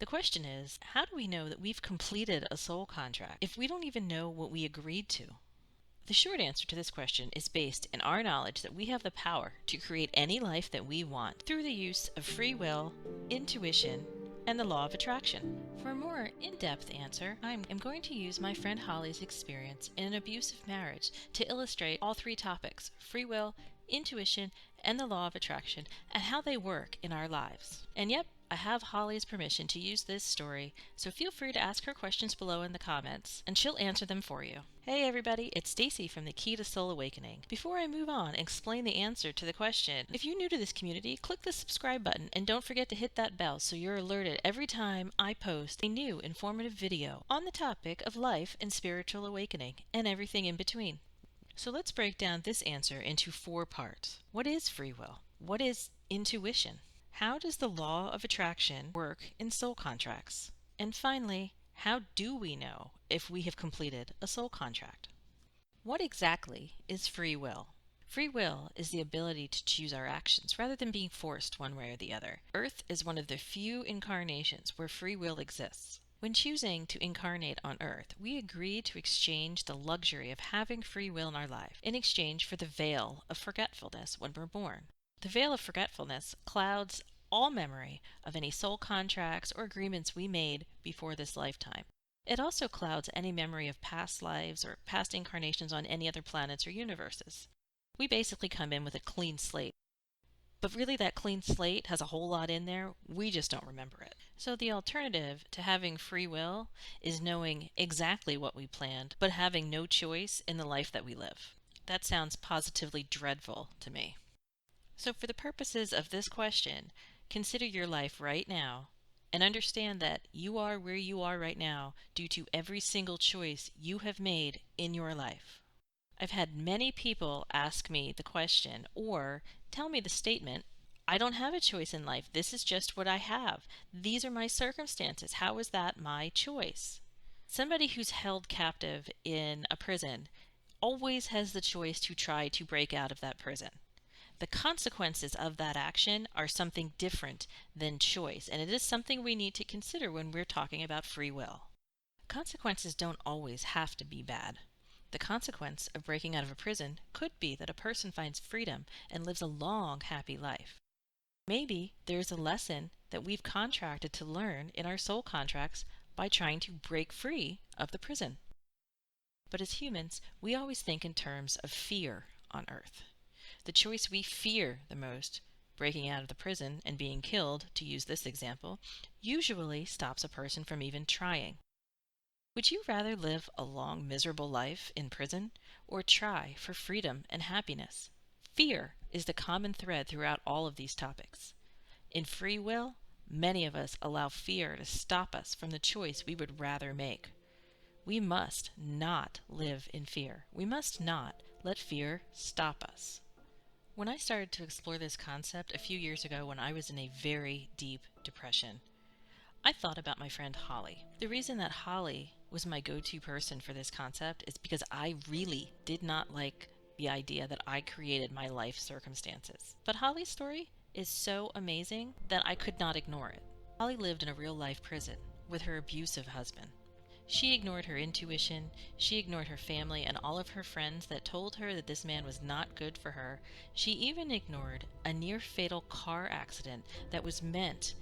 The question is, how do we know that we've completed a soul contract if we don't even know what we agreed to? The short answer to this question is based in our knowledge that we have the power to create any life that we want through the use of free will, intuition, and the law of attraction. For a more in-depth answer, I'm going to use my friend Holly's experience in an abusive marriage to illustrate all three topics: free will, intuition, and the law of attraction, and how they work in our lives. And yep, I have Holly's permission to use this story, so feel free to ask her questions below in the comments, and she'll answer them for you. Hey everybody, it's Stacy from The Key to Soul Awakening. Before I move on and explain the answer to the question, if you're new to this community, click the subscribe button and don't forget to hit that bell so you're alerted every time I post a new informative video on the topic of life and spiritual awakening and everything in between. So let's break down this answer into 4 parts. What is free will? What is intuition? How does the law of attraction work in soul contracts? And finally, how do we know if we have completed a soul contract? What exactly is free will? Free will is the ability to choose our actions rather than being forced one way or the other. Earth is one of the few incarnations where free will exists. When choosing to incarnate on Earth, we agree to exchange the luxury of having free will in our life in exchange for the veil of forgetfulness when we're born. The veil of forgetfulness clouds all memory of any soul contracts or agreements we made before this lifetime. It also clouds any memory of past lives or past incarnations on any other planets or universes. We basically come in with a clean slate. But really that clean slate has a whole lot in there, we just don't remember it. So the alternative to having free will is knowing exactly what we planned, but having no choice in the life that we live. That sounds positively dreadful to me. So for the purposes of this question, consider your life right now and understand that you are where you are right now due to every single choice you have made in your life. I've had many people ask me the question or tell me the statement, I don't have a choice in life. This is just what I have. These are my circumstances. How is that my choice? Somebody who's held captive in a prison always has the choice to try to break out of that prison. The consequences of that action are something different than choice, and it is something we need to consider when we're talking about free will. Consequences don't always have to be bad. The consequence of breaking out of a prison could be that a person finds freedom and lives a long, happy life. Maybe there's a lesson that we've contracted to learn in our soul contracts by trying to break free of the prison. But as humans, we always think in terms of fear on Earth. The choice we fear the most, breaking out of the prison and being killed, to use this example, usually stops a person from even trying. Would you rather live a long, miserable life in prison or try for freedom and happiness? Fear is the common thread throughout all of these topics. In free will, many of us allow fear to stop us from the choice we would rather make. We must not live in fear. We must not let fear stop us. When I started to explore this concept a few years ago when I was in a very deep depression, I thought about my friend Holly. The reason that Holly was my go-to person for this concept is because I really did not like the idea that I created my life circumstances. But Holly's story is so amazing that I could not ignore it. Holly lived in a real-life prison with her abusive husband. She ignored her intuition, she ignored her family and all of her friends that told her that this man was not good for her. She even ignored a near-fatal car accident that was meant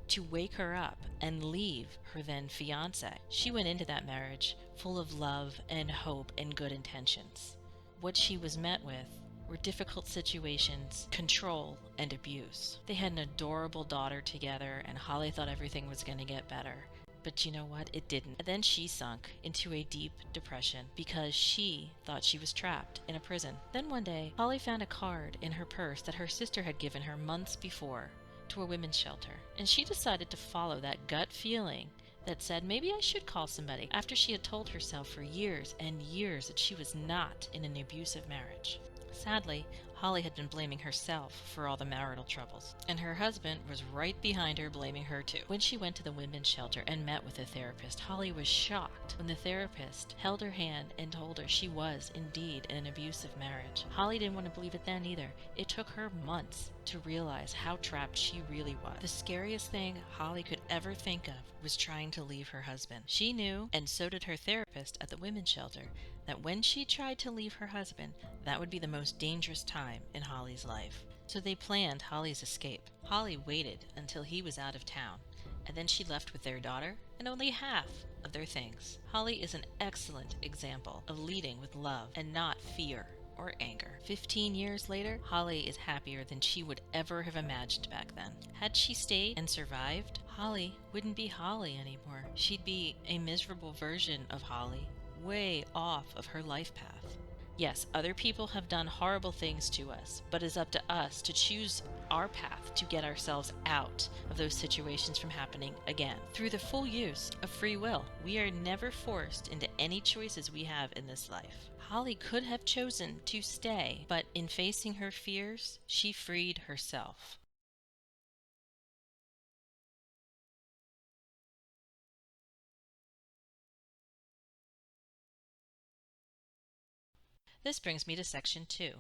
to wake her up and leave her then fiancé. She went into that marriage full of love and hope and good intentions. What she was met with were difficult situations, control, and abuse. They had an adorable daughter together, and Holly thought everything was going to get better. But you know what? It didn't. And then she sunk into a deep depression because she thought she was trapped in a prison. Then one day, Holly found a card in her purse that her sister had given her months before to a women's shelter. And she decided to follow that gut feeling that said, maybe I should call somebody, after she had told herself for years and years that she was not in an abusive marriage. Sadly, Holly had been blaming herself for all the marital troubles, and her husband was right behind her, blaming her too. When she went to the women's shelter and met with a therapist, Holly was shocked when the therapist held her hand and told her she was indeed in an abusive marriage. Holly didn't want to believe it then either. It took her months to realize how trapped she really was. The scariest thing Holly could ever think of was trying to leave her husband. She knew, and so did her therapist at the women's shelter, that when she tried to leave her husband, that would be the most dangerous time in Holly's life. So they planned Holly's escape. Holly waited until he was out of town, and then she left with their daughter and only half of their things. Holly is an excellent example of leading with love and not fear or anger. 15 years later, Holly is happier than she would ever have imagined back then. Had she stayed and survived, Holly wouldn't be Holly anymore. She'd be a miserable version of Holly, way off of her life path. Yes, other people have done horrible things to us, but it's up to us to choose our path to get ourselves out of those situations from happening again. Through the full use of free will, we are never forced into any choices we have in this life. Holly could have chosen to stay, but in facing her fears, she freed herself. This brings me to section 2.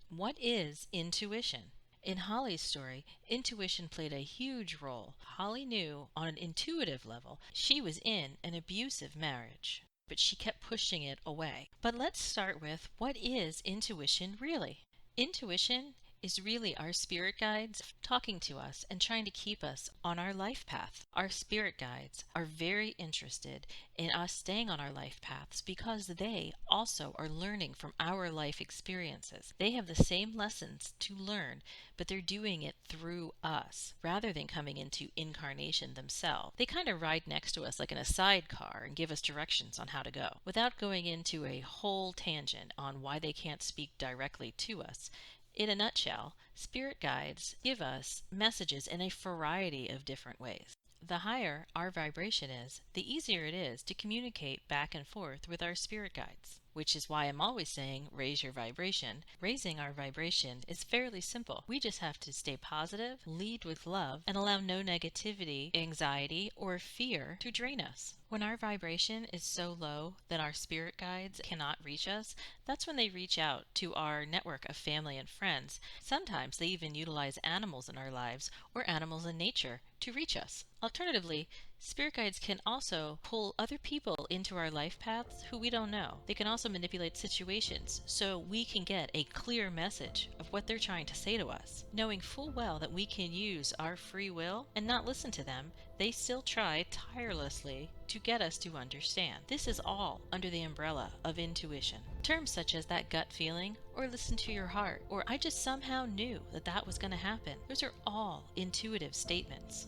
What is intuition? In Holly's story, intuition played a huge role. Holly knew on an intuitive level she was in an abusive marriage, but she kept pushing it away. But let's start with, what is intuition really? Intuition is really our spirit guides talking to us and trying to keep us on our life path. Our spirit guides are very interested in us staying on our life paths because they also are learning from our life experiences. They have the same lessons to learn, but they're doing it through us rather than coming into incarnation themselves. They kind of ride next to us like in a sidecar and give us directions on how to go. Without going into a whole tangent on why they can't speak directly to us, in a nutshell, spirit guides give us messages in a variety of different ways. The higher our vibration is, the easier it is to communicate back and forth with our spirit guides, which is why I'm always saying raise your vibration. Raising our vibration is fairly simple. We just have to stay positive, lead with love, and allow no negativity, anxiety, or fear to drain us. When our vibration is so low that our spirit guides cannot reach us, that's when they reach out to our network of family and friends. Sometimes they even utilize animals in our lives or animals in nature to reach us. Alternatively, spirit guides can also pull other people into our life paths who we don't know. They can also manipulate situations so we can get a clear message of what they're trying to say to us. Knowing full well that we can use our free will and not listen to them, they still try tirelessly to get us to understand. This is all under the umbrella of intuition. Terms such as that gut feeling, or listen to your heart, or I just somehow knew that that was going to happen. Those are all intuitive statements.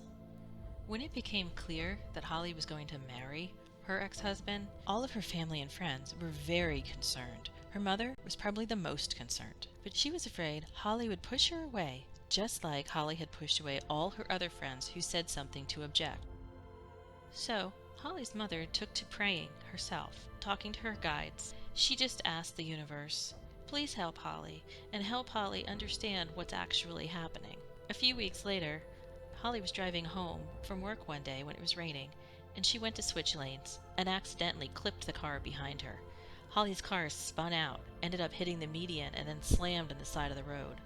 When it became clear that Holly was going to marry her ex-husband, all of her family and friends were very concerned. Her mother was probably the most concerned, but she was afraid Holly would push her away, just like Holly had pushed away all her other friends who said something to object. So, Holly's mother took to praying herself, talking to her guides. She just asked the universe, please help Holly, and help Holly understand what's actually happening. A few weeks later, Holly was driving home from work one day when it was raining, and she went to switch lanes and accidentally clipped the car behind her. Holly's car spun out, ended up hitting the median, and then slammed on the side of the road.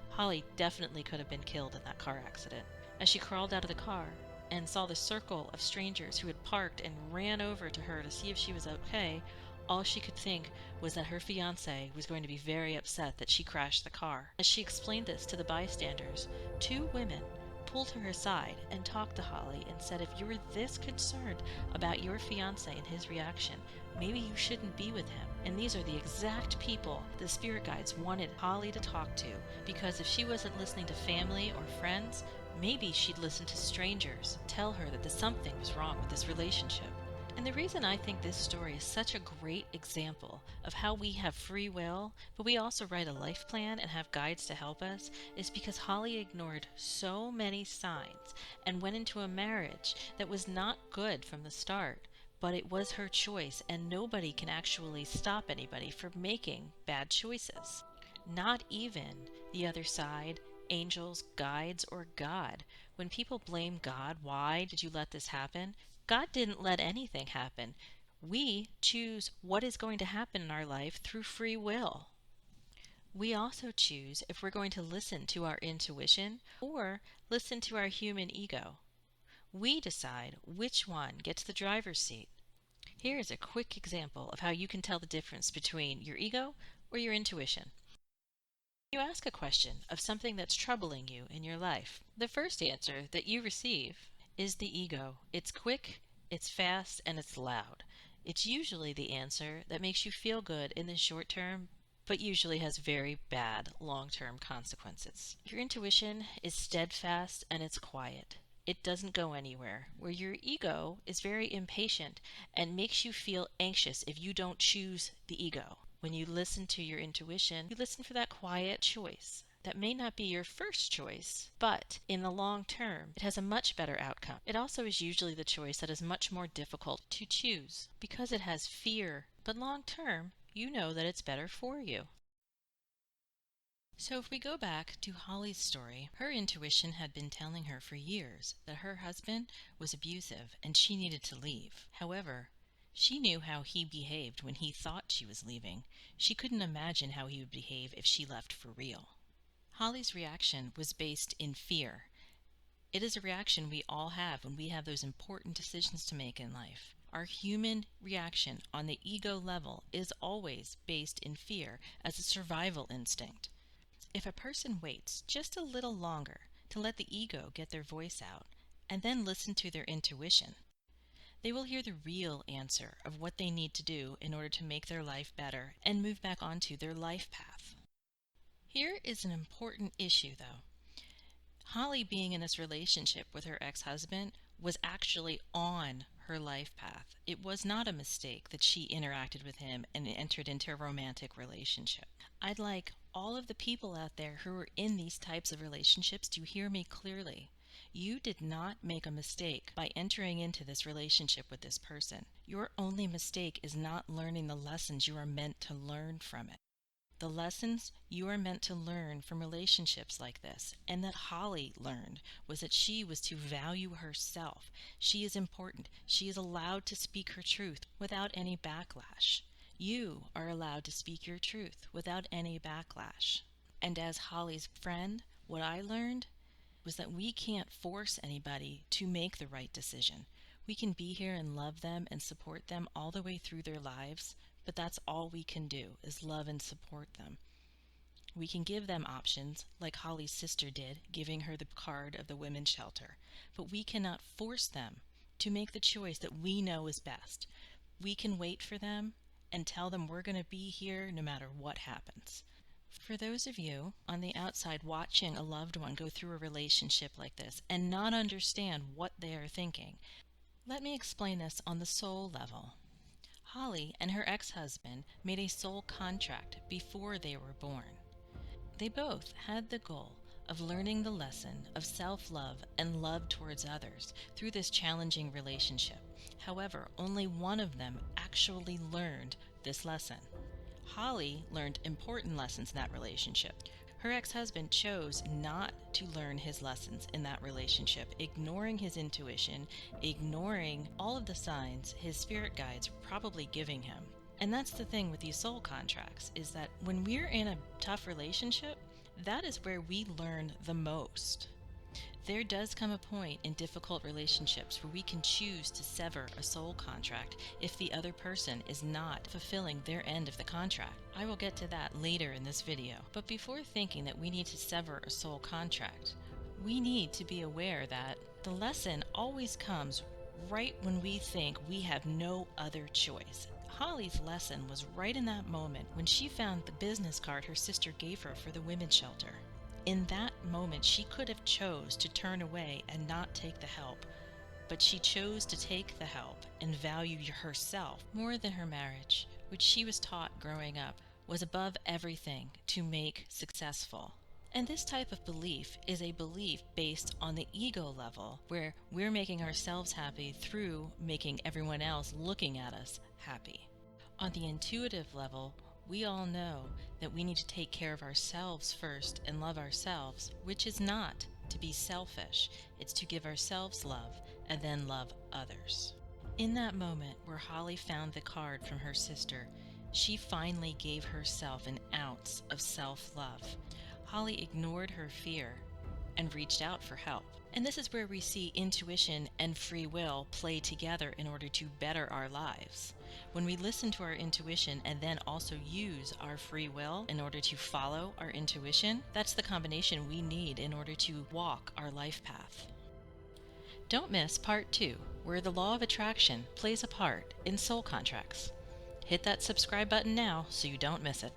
Holly definitely could have been killed in that car accident. As she crawled out of the car and saw the circle of strangers who had parked and ran over to her to see if she was okay, all she could think was that her fiancé was going to be very upset that she crashed the car. As she explained this to the bystanders, two women pulled her aside and talked to Holly and said, if you were this concerned about your fiancé and his reaction, maybe you shouldn't be with him. And these are the exact people the spirit guides wanted Holly to talk to, because if she wasn't listening to family or friends, maybe she'd listen to strangers tell her that something was wrong with this relationship. And the reason I think this story is such a great example of how we have free will, but we also write a life plan and have guides to help us, is because Holly ignored so many signs and went into a marriage that was not good from the start. But it was her choice, and nobody can actually stop anybody from making bad choices. Not even the other side, angels, guides, or God. When people blame God, why did you let this happen? God didn't let anything happen. We choose what is going to happen in our life through free will. We also choose if we're going to listen to our intuition or listen to our human ego. We decide which one gets the driver's seat. Here is a quick example of how you can tell the difference between your ego or your intuition. You ask a question of something that's troubling you in your life. The first answer that you receive is the ego. It's quick, it's fast, and it's loud. It's usually the answer that makes you feel good in the short term, but usually has very bad long-term consequences. Your intuition is steadfast and it's quiet. It doesn't go anywhere, where your ego is very impatient and makes you feel anxious if you don't choose the ego. When you listen to your intuition, you listen for that quiet choice. That may not be your first choice, but in the long term, it has a much better outcome. It also is usually the choice that is much more difficult to choose because it has fear, but long term, you know that it's better for you. So if we go back to Holly's story, her intuition had been telling her for years that her husband was abusive and she needed to leave. However, she knew how he behaved when he thought she was leaving. She couldn't imagine how he would behave if she left for real. Holly's reaction was based in fear. It is a reaction we all have when we have those important decisions to make in life. Our human reaction on the ego level is always based in fear as a survival instinct. If a person waits just a little longer to let the ego get their voice out and then listen to their intuition, they will hear the real answer of what they need to do in order to make their life better and move back onto their life path. Here is an important issue, though. Holly being in this relationship with her ex-husband was actually on her life path. It was not a mistake that she interacted with him and entered into a romantic relationship. I'd like all of the people out there who are in these types of relationships to hear me clearly. You did not make a mistake by entering into this relationship with this person. Your only mistake is not learning the lessons you are meant to learn from it. The lessons you are meant to learn from relationships like this, and that Holly learned, was that she was to value herself. She is important. She is allowed to speak her truth without any backlash. You are allowed to speak your truth without any backlash. And as Holly's friend, what I learned was that we can't force anybody to make the right decision. We can be here and love them and support them all the way through their lives, but that's all we can do is love and support them. We can give them options, like Holly's sister did, giving her the card of the women's shelter, but we cannot force them to make the choice that we know is best. We can wait for them and tell them we're going to be here no matter what happens. For those of you on the outside watching a loved one go through a relationship like this and not understand what they are thinking, let me explain this on the soul level. Holly and her ex-husband made a soul contract before they were born. They both had the goal of learning the lesson of self-love and love towards others through this challenging relationship. However, only one of them actually learned this lesson. Holly learned important lessons in that relationship. Her ex-husband chose not to learn his lessons in that relationship, ignoring his intuition, ignoring all of the signs his spirit guides were probably giving him. And that's the thing with these soul contracts, is that when we're in a tough relationship, that is where we learn the most. There does come a point in difficult relationships where we can choose to sever a soul contract if the other person is not fulfilling their end of the contract. I will get to that later in this video. But before thinking that we need to sever a soul contract, we need to be aware that the lesson always comes right when we think we have no other choice. Holly's lesson was right in that moment when she found the business card her sister gave her for the women's shelter. In that moment, she could have chose to turn away and not take the help, but she chose to take the help and value herself more than her marriage, which she was taught growing up was above everything to make successful. And this type of belief is a belief based on the ego level, where we're making ourselves happy through making everyone else looking at us happy. On the intuitive level, we all know that we need to take care of ourselves first and love ourselves, which is not to be selfish. It's to give ourselves love and then love others. In that moment where Holly found the card from her sister, She finally gave herself an ounce of self-love. Holly ignored her fear and reached out for help. And this is where we see intuition and free will play together in order to better our lives. When we listen to our intuition and then also use our free will in order to follow our intuition, that's the combination we need in order to walk our life path. Don't miss part 2, where the law of attraction plays a part in soul contracts. Hit that subscribe button now so you don't miss it.